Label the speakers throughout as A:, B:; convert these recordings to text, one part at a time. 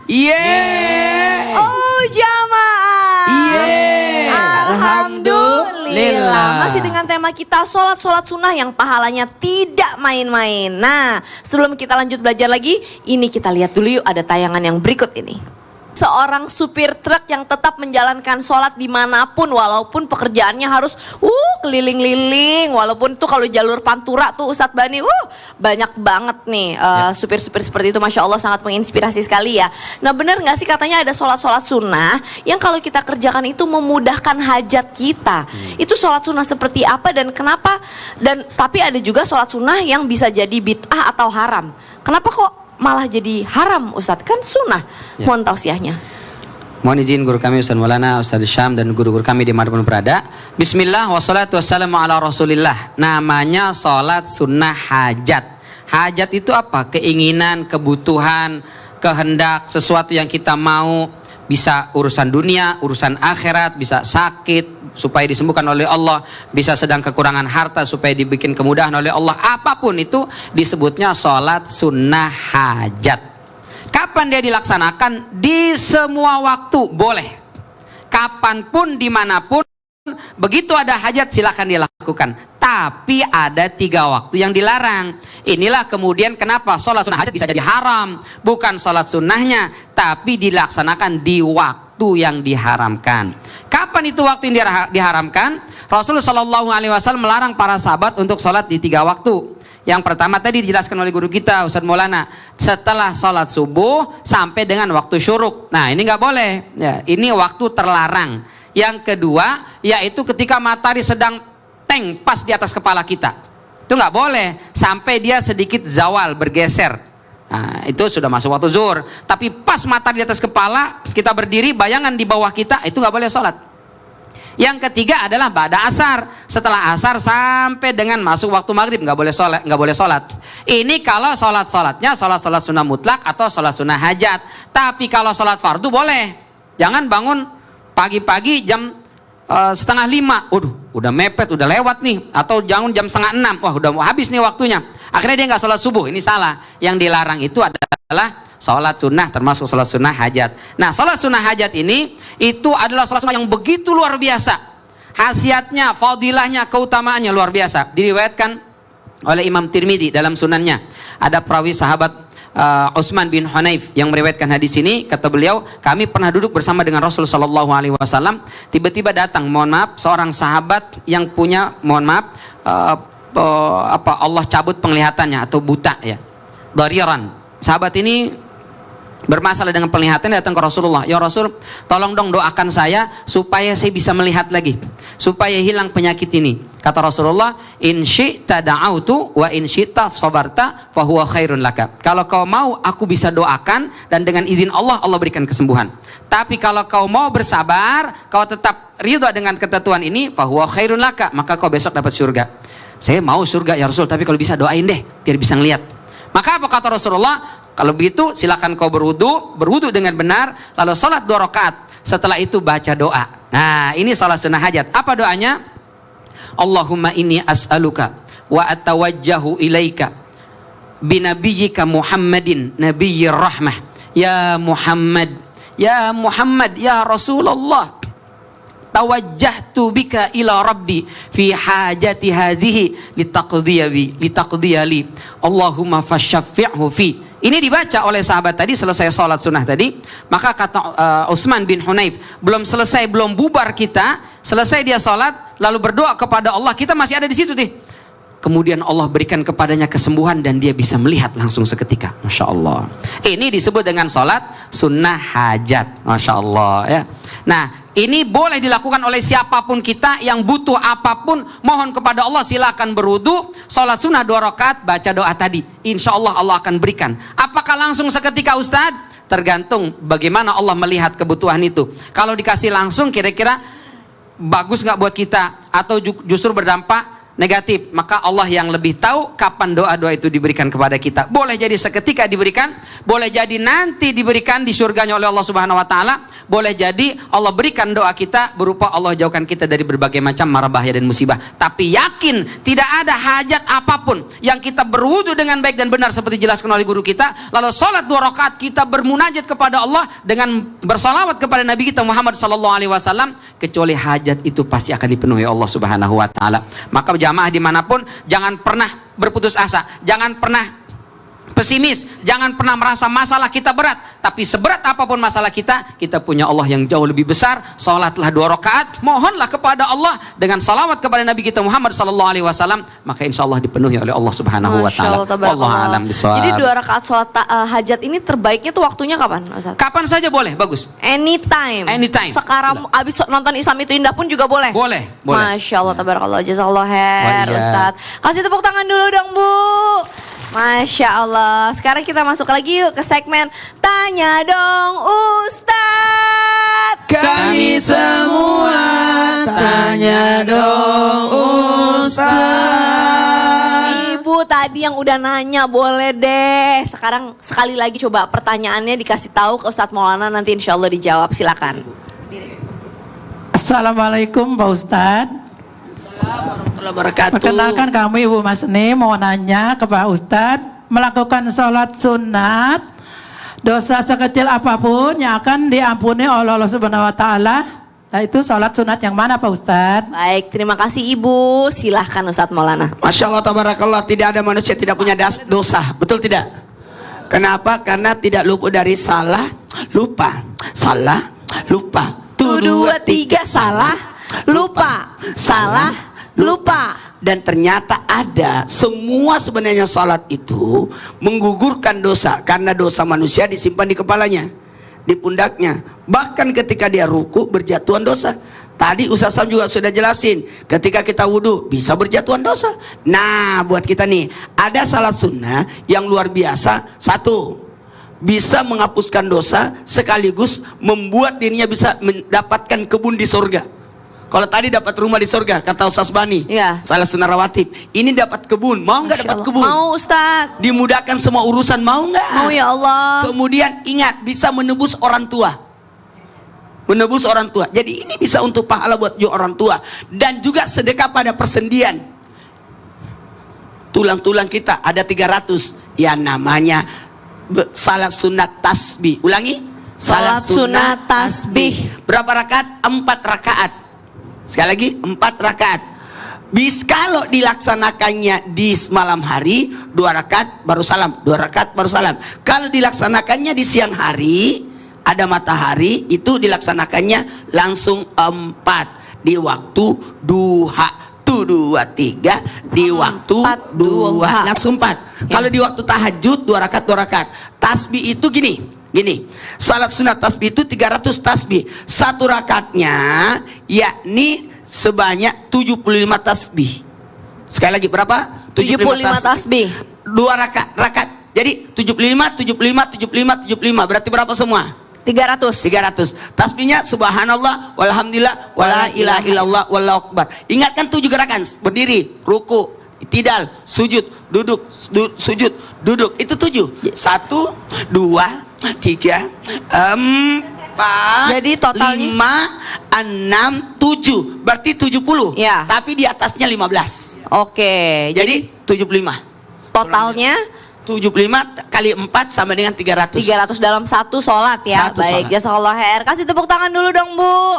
A: Yeay.
B: Oh jamaah.
A: Yeay.
B: Alhamdulillah. Masih dengan tema kita sholat sunnah yang pahalanya tidak main-main. Nah sebelum kita lanjut belajar lagi, ini kita lihat dulu yuk ada tayangan yang berikut ini. Seorang supir truk yang tetap menjalankan sholat dimanapun walaupun pekerjaannya harus keliling-liling. Walaupun tuh kalau jalur Pantura tuh Ustadz Bani banyak banget nih supir-supir seperti itu. Masya Allah sangat menginspirasi sekali ya. Nah benar gak sih katanya ada sholat sunnah yang kalau kita kerjakan itu memudahkan hajat kita. Itu sholat sunnah seperti apa dan kenapa? Dan tapi ada juga sholat sunnah yang bisa jadi bid'ah atau haram. Kenapa kok malah jadi haram Ustadz? Kan sunnah. Mohon tausiahnya.
A: Mohon izin guru kami Ustaz Maulana, Ustaz Syam dan guru-guru kami dimanapun berada. Bismillah wassalatu wassalamu ala rasulillah. Namanya sholat sunnah hajat. Hajat itu apa? Keinginan, kebutuhan, kehendak, sesuatu yang kita mau. Bisa urusan dunia, urusan akhirat, bisa sakit supaya disembuhkan oleh Allah, bisa sedang kekurangan harta supaya dibikin kemudahan oleh Allah. Apapun itu disebutnya sholat sunnah hajat. Kapan dia dilaksanakan? Di semua waktu boleh. Kapanpun, dimanapun, begitu ada hajat silakan dilakukan. Tapi ada 3 waktu yang dilarang. Inilah kemudian kenapa sholat sunnah hajat bisa jadi haram. Bukan sholat sunnahnya, tapi dilaksanakan di waktu yang diharamkan. Kapan itu waktu yang diharamkan? Rasulullah SAW melarang para sahabat untuk sholat di 3 waktu. Yang pertama tadi dijelaskan oleh guru kita Ustaz Maulana, setelah sholat subuh sampai dengan waktu syuruk. Nah ini nggak boleh ya, ini waktu terlarang. Yang kedua yaitu ketika matahari sedang pas di atas kepala kita, itu nggak boleh sampai dia sedikit zawal bergeser. Nah, itu sudah masuk waktu zuhur. Tapi pas matahari di atas kepala kita berdiri, bayangan di bawah kita, itu nggak boleh sholat. Yang ketiga adalah ba'da asar, setelah asar sampai dengan masuk waktu maghrib nggak boleh sholat. Ini kalau sholatnya sholat sunnah mutlak atau sholat sunnah hajat. Tapi kalau sholat fardu boleh. Jangan bangun pagi-pagi jam 4:30, udah mepet, udah lewat nih. Atau jangan jam 5:30, wah udah mau habis nih waktunya. Akhirnya dia nggak sholat subuh, ini salah. Yang dilarang itu adalah sholat sunnah, termasuk sholat sunnah hajat. Nah sholat sunnah hajat ini, itu adalah sholat sunnah yang begitu luar biasa. Khasiatnya, fadilahnya, keutamaannya luar biasa. Diriwayatkan oleh Imam Tirmidzi dalam sunannya. Ada perawi sahabat Utsman bin Hunayf yang meriwayatkan hadis ini. Kata beliau, kami pernah duduk bersama dengan Rasul sallallahu alaihi wasallam. Tiba-tiba datang, mohon maaf, seorang sahabat yang punya, mohon maaf, Allah cabut penglihatannya atau buta ya. Dariran. Sahabat ini bermasalah dengan penglihatan, datang ke Rasulullah. Ya Rasul, tolong dong doakan saya supaya saya bisa melihat lagi, supaya hilang penyakit ini. Kata Rasulullah, in syi'ta da'autu wa in syi'ta sabarta fa huwa khairun laka. Kalau kau mau aku bisa doakan dan dengan izin Allah, Allah berikan kesembuhan. Tapi kalau kau mau bersabar, kau tetap ridha dengan ketentuan ini, fa huwa khairun laka, maka kau besok dapat surga. Saya mau surga ya Rasul, tapi kalau bisa doain deh biar bisa ngelihat. Maka apa kata Rasulullah? Kalau begitu silakan kau berwudu dengan benar, lalu salat 2 rakaat. Setelah itu baca doa. Nah, ini salat sunnah hajat. Apa doanya? Allahumma inni as'aluka wa atawajjahu ilaika binabiyyika Muhammadin nabiyyir rahmah. Ya Muhammad, ya Muhammad, ya Rasulullah, tawajjahtu bika ila rabbi fi hajati hadhihi litaqdiyali Allahumma fasyaffi'hu fi. Ini dibaca oleh sahabat tadi selesai sholat sunnah tadi. Maka kata Utsman bin Hunayf, belum bubar kita, selesai dia sholat lalu berdoa kepada Allah, kita masih ada di situ nih. Kemudian Allah berikan kepadanya kesembuhan dan dia bisa melihat langsung seketika. Masya Allah. Ini disebut dengan sholat sunnah hajat. Masya Allah ya. Nah, ini boleh dilakukan oleh siapapun kita yang butuh apapun. Mohon kepada Allah, silakan berwudu, sholat sunnah 2 rakaat, baca doa tadi. Insya Allah Allah akan berikan. Apakah langsung seketika Ustadz? Tergantung bagaimana Allah melihat kebutuhan itu. Kalau dikasih langsung kira-kira bagus nggak buat kita? Atau justru berdampak negatif, maka Allah yang lebih tahu kapan doa-doa itu diberikan kepada kita. Boleh jadi seketika diberikan, boleh jadi nanti diberikan di surganya oleh Allah Subhanahu wa taala, boleh jadi Allah berikan doa kita berupa Allah jauhkan kita dari berbagai macam mara bahaya dan musibah. Tapi yakin tidak ada hajat apapun yang kita berwudu dengan baik dan benar seperti dijelaskan oleh guru kita, lalu sholat 2 rakaat kita bermunajat kepada Allah dengan bersalawat kepada Nabi kita Muhammad sallallahu alaihi wasallam, kecuali hajat itu pasti akan dipenuhi Allah Subhanahu wa taala. Maka jamaah dimanapun jangan pernah berputus asa, jangan pernah pesimis, jangan pernah merasa masalah kita berat. Tapi seberat apapun masalah kita, kita punya Allah yang jauh lebih besar. Salatlah 2 rakaat, mohonlah kepada Allah dengan salawat kepada Nabi kita Muhammad sallallahu alaihi wasallam, maka insya Allah dipenuhi oleh Allah Subhanahu wa taala. Wallahu a'lam bishawab.
B: Jadi 2 rakaat sholat hajat ini terbaiknya tuh waktunya kapan, Ustaz?
A: Kapan saja boleh, bagus.
B: Anytime.
A: Anytime.
B: Sekarang abis nonton Islam itu Indah pun juga boleh.
A: Boleh, boleh.
B: Masya Allah, tabarakallah, jazakallah khair,
A: Waliya.
B: Ustaz. Kasih tepuk tangan dulu dong, Bu. Masya Allah. Sekarang kita masuk lagi yuk ke segmen Tanya Dong Ustaz.
A: Kami semua tanya dong Ustaz.
B: Ibu tadi yang udah nanya boleh deh. Sekarang sekali lagi coba pertanyaannya dikasih tahu ke Ustadz Maulana, nanti insya Allah dijawab. Silakan.
C: Assalamualaikum Pak Ustadz.
A: Warahmatullahi wabarakatuh.
C: Perkenalkan kami Ibu Masni mau nanya ke Pak Ustadz, melakukan sholat sunat, dosa sekecil apapun yang akan diampuni oleh Allah Subhanahu wa taala. Nah, itu sholat sunat yang mana Pak Ustadz?
B: Baik, terima kasih Ibu. Silahkan Ustadz Maulana.
D: Masya Allah, tabarakallah, tidak ada manusia tidak punya dosa, betul tidak? Kenapa? Karena tidak luput dari salah, lupa, salah, lupa.
B: 1, 2, 3 salah, lupa, salah, lupa.
D: Dan ternyata ada, semua sebenarnya salat itu menggugurkan dosa, karena dosa manusia disimpan di kepalanya, di pundaknya. Bahkan ketika dia ruku berjatuhan dosa. Tadi Ustaz Sam juga sudah jelasin, ketika kita wudhu bisa berjatuhan dosa. Nah, buat kita nih, ada salat sunnah yang luar biasa. 1, bisa menghapuskan dosa, sekaligus membuat dirinya bisa mendapatkan kebun di surga. Kalau tadi dapat rumah di surga, kata Ustaz Bani,
B: ya.
D: salah sunnah rawatib. Ini dapat kebun, mau nggak dapat kebun?
B: Mau Ustaz.
D: Dimudahkan semua urusan, mau nggak?
B: Mau ya Allah.
D: Kemudian ingat, bisa menebus orang tua. Menebus orang tua. Jadi ini bisa untuk pahala buat orang tua. Dan juga sedekah pada persendian. Tulang-tulang kita ada 300. Yang namanya salat sunat tasbih. Ulangi.
B: Salat sunat tasbih.
D: Berapa rakaat? 4 rakaat. Sekali lagi 4 rakaat. Kalau dilaksanakannya di malam hari 2 rakaat baru salam, 2 rakaat baru salam. Kalau dilaksanakannya di siang hari ada matahari, itu dilaksanakannya langsung 4 di waktu duha. 1, 2, 3 di waktu 2 langsung 4. Kalau di waktu tahajud 2 rakaat 2 rakaat. Tasbih itu gini. Salat sunat tasbih itu 300 tasbih. 1 rakaatnya yakni sebanyak 75 tasbih. Sekali lagi berapa?
B: 75 tasbih.
D: 2 rakaat. Jadi 75 berarti berapa semua? 300. Tasbihnya subhanallah walhamdulillah wala ilaha illallah wallahu akbar. Ingatkan 7 gerakan: berdiri, ruku, itidal, sujud, duduk, sujud, duduk. Itu 7. 1, 2, 3, 4.
B: Jadi totalnya
D: 5, 6, 7. Berarti 70.
B: Ya.
D: Tapi di atasnya 15.
B: Oke.
D: Jadi 75.
B: Totalnya
D: 75 kali 4 sama dengan 300.
B: 300 dalam satu sholat ya.
D: Satu
B: Baik,
D: sholat.
B: jazakallah khair. Kasih tepuk tangan dulu dong, Bu.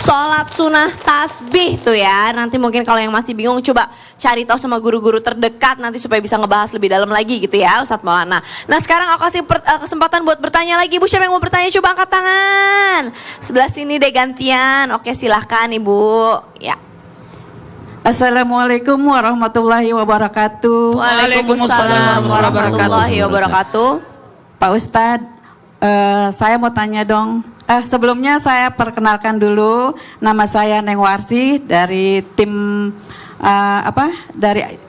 B: Sholat sunnah tasbih tuh ya. Nanti mungkin kalau yang masih bingung coba cari tahu sama guru-guru terdekat nanti supaya bisa ngebahas lebih dalam lagi gitu ya, Ustadz Maulana. Nah, sekarang aku kasih kesempatan buat bertanya lagi. Bu, siapa yang mau bertanya coba angkat tangan. Sebelah sini deh gantian. Oke, silahkan Ibu. Ya.
C: Assalamualaikum warahmatullahi wabarakatuh.
B: Waalaikumsalam warahmatullahi wabarakatuh.
C: Pak Ustadz, saya mau tanya dong. Sebelumnya saya perkenalkan dulu, nama saya Neng Warsi dari tim dari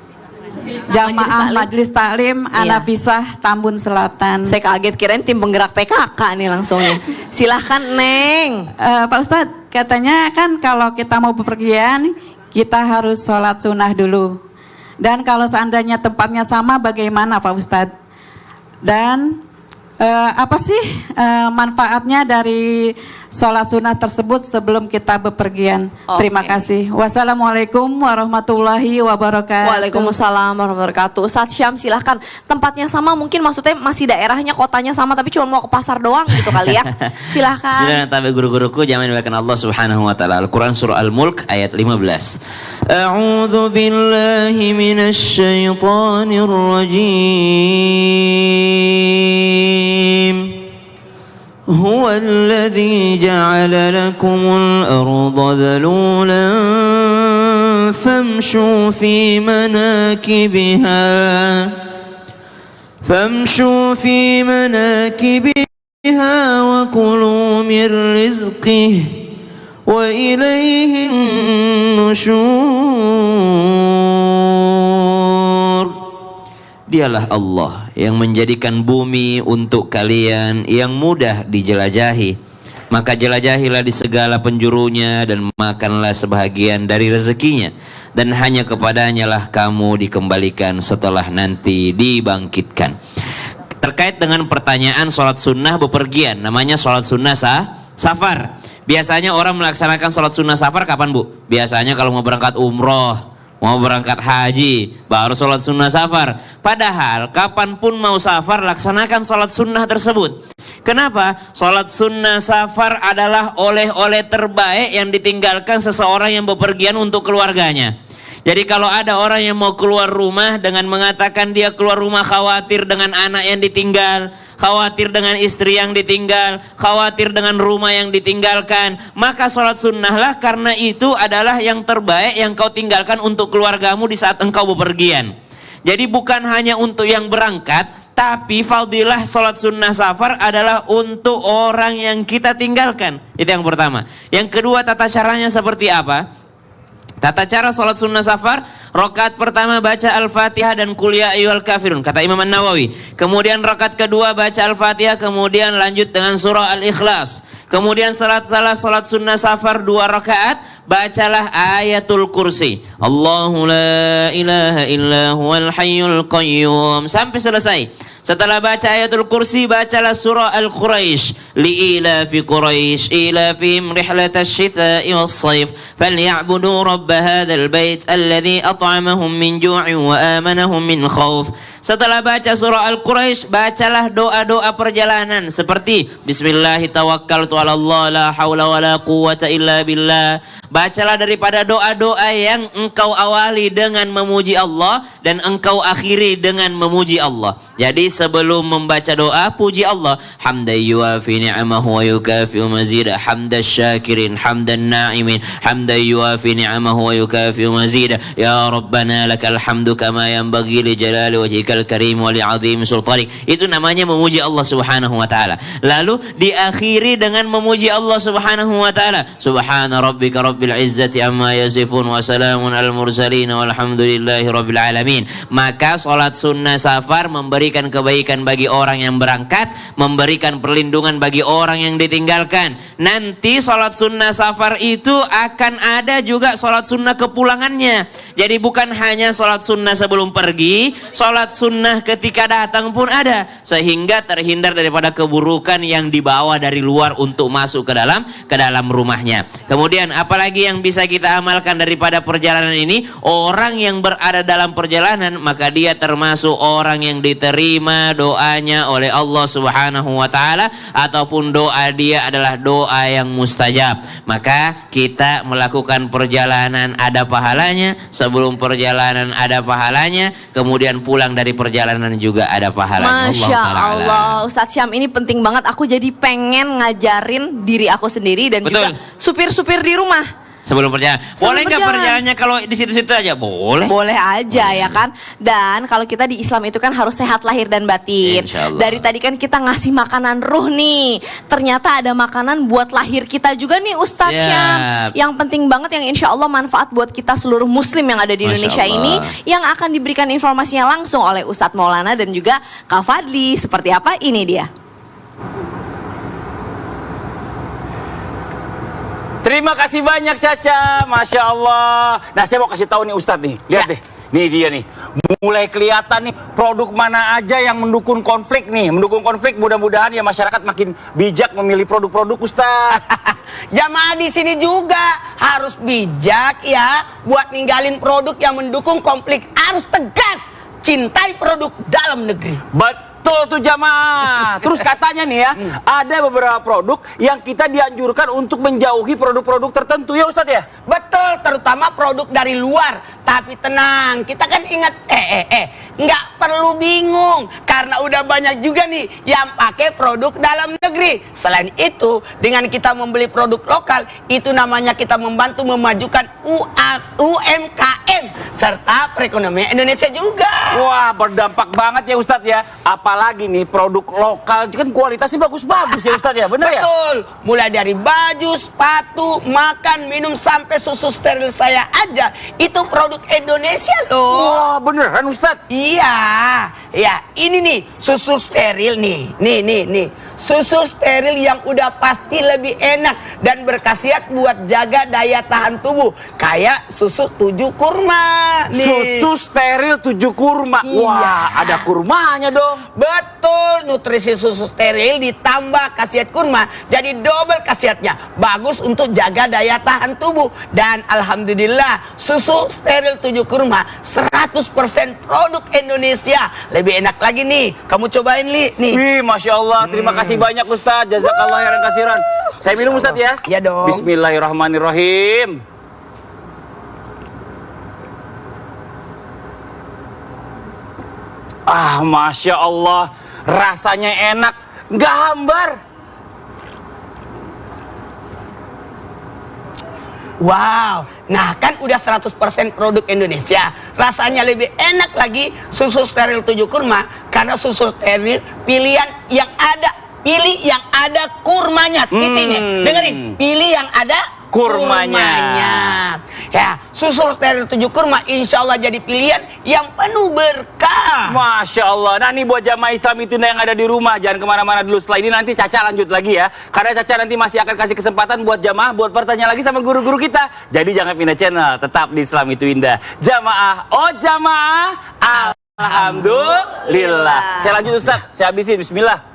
C: Jamaah Majelis Taklim Anafisah Tambun Selatan.
B: Saya kaget kirain tim penggerak PKK nih langsung nih. Silahkan Neng.
C: Pak Ustadz, katanya kan kalau kita mau bepergian
E: kita harus sholat sunnah dulu. Dan kalau seandainya tempatnya sama, bagaimana Pak Ustadz? Dan apa sih manfaatnya dari sholat sunnah tersebut sebelum kita bepergian? Terima kasih. Wassalamualaikum warahmatullahi wabarakatuh.
B: Waalaikumsalam warahmatullahi wabarakatuh. Ustadz Syam silahkan. Tempatnya sama mungkin maksudnya masih daerahnya, kotanya sama tapi cuma mau ke pasar doang gitu kali ya. Silahkan.
F: Sudah tapi guru-guruku jangan dilakukan Allah Subhanahu wa taala. Al-Qur'an surah Al-Mulk ayat 15. A'udzu billahi minasy syaithanir rajim. هو الذي جعل لكم الأرض ذلولا فامشوا في مناكبها وكلوا من رزقه وإليه النشور. Dialah Allah yang menjadikan bumi untuk kalian yang mudah dijelajahi. Maka jelajahilah di segala penjurunya dan makanlah sebahagian dari rezekinya. Dan hanya kepadanya lah kamu dikembalikan setelah nanti dibangkitkan. Terkait dengan pertanyaan sholat sunnah bepergian, namanya sholat sunnah safar. Biasanya orang melaksanakan sholat sunnah safar kapan Bu? Biasanya kalau mau berangkat umroh, mau berangkat haji, baru sholat sunnah safar. Padahal kapanpun mau safar, laksanakan sholat sunnah tersebut. Kenapa? Sholat sunnah safar adalah oleh-oleh terbaik yang ditinggalkan seseorang yang bepergian untuk keluarganya. Jadi kalau ada orang yang mau keluar rumah dengan mengatakan dia keluar rumah khawatir dengan anak yang ditinggal, khawatir dengan istri yang ditinggal, khawatir dengan rumah yang ditinggalkan, maka sholat sunnahlah, karena itu adalah yang terbaik yang kau tinggalkan untuk keluargamu di saat engkau bepergian. Jadi bukan hanya untuk yang berangkat, tapi fadilah sholat sunnah safar adalah untuk orang yang kita tinggalkan. Itu yang pertama. Yang kedua, tata caranya seperti apa? Tata cara sholat sunnah safar, rakaat pertama baca Al-Fatihah dan Qul ya ayyuhal kafirun, kata Imam An-Nawawi. Kemudian rakaat kedua baca Al-Fatihah, kemudian lanjut dengan surah Al-Ikhlas. Kemudian sholat sunnah safar 2 rakaat, bacalah ayatul kursi. Allahu la ilaha illa huwal hayyul qayyum, sampai selesai. Setelah baca ayatul kursi, bacalah surah Al-Quraisy. Li'ilafi Quraisy ilafihim rihlatash shita'i was-sayf falya'budu rabb hadzal bait alladzi at'amahum min ju'in wa amanahum min khauf. Setelah baca surah Al-Quraisy, bacalah doa-doa perjalanan seperti Bismillahi tawakkaltu 'alallah la haula wala quwwata illa billah. Bacalah daripada doa-doa yang engkau awali dengan memuji Allah dan engkau akhiri dengan memuji Allah. Jadi sebelum membaca doa, puji Allah. Hamdan yuafi ni'amahu wa yukafi'u mazida, hamdan syakirin, hamdan na'imin, hamdan yuafi ni'amahu wa yukafi'u mazida. Ya Rabbana lakal hamdu kama yanbaghi li jalali wajhikal karim wa li 'azimi sultanik. Itu namanya memuji Allah Subhanahu wa taala. Lalu diakhiri dengan memuji Allah Subhanahu wa taala. Subhana rabbika rabbil izzati amma yasifun wa salamun al mursalin walhamdulillahi rabbil alamin. Maka salat sunnah safar memberikan kebaikan bagi orang yang berangkat, memberikan perlindungan bagi orang yang ditinggalkan. Nanti salat sunnah safar itu akan ada juga salat sunnah kepulangannya. Jadi bukan hanya salat sunnah sebelum pergi, salat sunnah ketika datang pun ada, sehingga terhindar daripada keburukan yang dibawa dari luar untuk masuk ke dalam rumahnya. Kemudian apalagi yang bisa kita amalkan daripada perjalanan ini? Orang yang berada dalam perjalanan, maka dia termasuk orang yang diterima doanya oleh Allah Subhanahu wa taala, ataupun doa dia adalah doa yang mustajab. Maka kita melakukan perjalanan ada pahalanya, sebelum perjalanan ada pahalanya, kemudian pulang dari perjalanan juga ada pahalanya.
B: Masya Allah, Ustadz Syam, ini penting banget. Aku jadi pengen ngajarin diri aku sendiri dan juga supir-supir di rumah.
F: Sebelum perjalanan, boleh nggak perjalanannya kalau di situ-situ aja? Boleh.
B: Boleh aja ya kan. Dan kalau kita di Islam itu kan harus sehat lahir dan batin. Dari tadi kan kita ngasih makanan ruh nih. Ternyata ada makanan buat lahir kita juga nih Ustadz Syam. Yang penting banget, yang insya Allah manfaat buat kita seluruh muslim yang ada di Indonesia ini. Yang akan diberikan informasinya langsung oleh Ustadz Maulana dan juga Kak Fadli. Seperti apa? Ini dia.
G: Terima kasih banyak Caca, Masya Allah. Nah saya mau kasih tahu nih Ustadz nih, lihat deh. Nih dia nih, mulai kelihatan nih produk mana aja yang mendukung konflik nih. Mendukung konflik, mudah-mudahan ya masyarakat makin bijak memilih produk-produk Ustadz.
D: Jamaah di sini juga harus bijak ya buat ninggalin produk yang mendukung konflik. Harus tegas, cintai produk dalam negeri.
G: Betul tuh jamaah. Terus katanya nih ya, ada beberapa produk yang kita dianjurkan untuk menjauhi produk-produk tertentu ya Ustadz ya?
D: Betul, terutama produk dari luar. Tapi tenang, kita kan ingat, nggak perlu bingung. Karena udah banyak juga nih yang pakai produk dalam negeri. Selain itu, dengan kita membeli produk lokal, itu namanya kita membantu memajukan UMKM. Serta perekonomian Indonesia juga.
G: Wah, berdampak banget ya Ustadz ya. Apalagi nih produk lokal, kan kualitasnya bagus-bagus ya Ustadz ya, bener ya?
D: Betul, mulai dari baju, sepatu, makan, minum, sampai susu steril saya aja. Itu produk Indonesia loh.
G: Wah, beneran Ustadz?
D: Iya, ya ini nih susu steril nih, nih. Susu steril yang udah pasti lebih enak dan berkhasiat buat jaga daya tahan tubuh. Kayak susu 7 kurma nih.
G: Susu steril 7 kurma.
D: Iya.
G: Wah, ada kurmanya dong.
D: Betul, nutrisi susu steril ditambah khasiat kurma, jadi double khasiatnya. Bagus untuk jaga daya tahan tubuh. Dan alhamdulillah, susu steril 7 kurma 100% produk Indonesia. Lebih enak lagi nih, kamu cobain Li nih.
G: Wih, Masya Allah, terima kasih banyak Ustadz. Jazakallah khairan kasiran. Saya minum Ustadz ya.
D: Iya dong.
G: Bismillahirrahmanirrahim. Ah, Masya Allah, rasanya enak, nggak hambar.
D: Wow, nah kan udah 100% produk Indonesia. Rasanya lebih enak lagi susu steril 7 kurma. Karena susu steril pilihan yang ada. Pilih yang ada kurmanya. Titiknya, dengerin. Pilih yang ada
G: Kurmanya.
D: Ya, susu steril 7 kurma insya Allah jadi pilihan yang penuh berkah.
G: Masya Allah. Nah nih buat jamaah Islam itu yang ada di rumah, jangan kemana-mana dulu. Setelah ini nanti Caca lanjut lagi ya. Karena Caca nanti masih akan kasih kesempatan buat jamaah buat bertanya lagi sama guru-guru kita. Jadi jangan pindah channel, tetap di Islam itu indah. Jamaah, oh jamaah, alhamdulillah. Saya lanjut Ustaz, saya habisin, bismillah.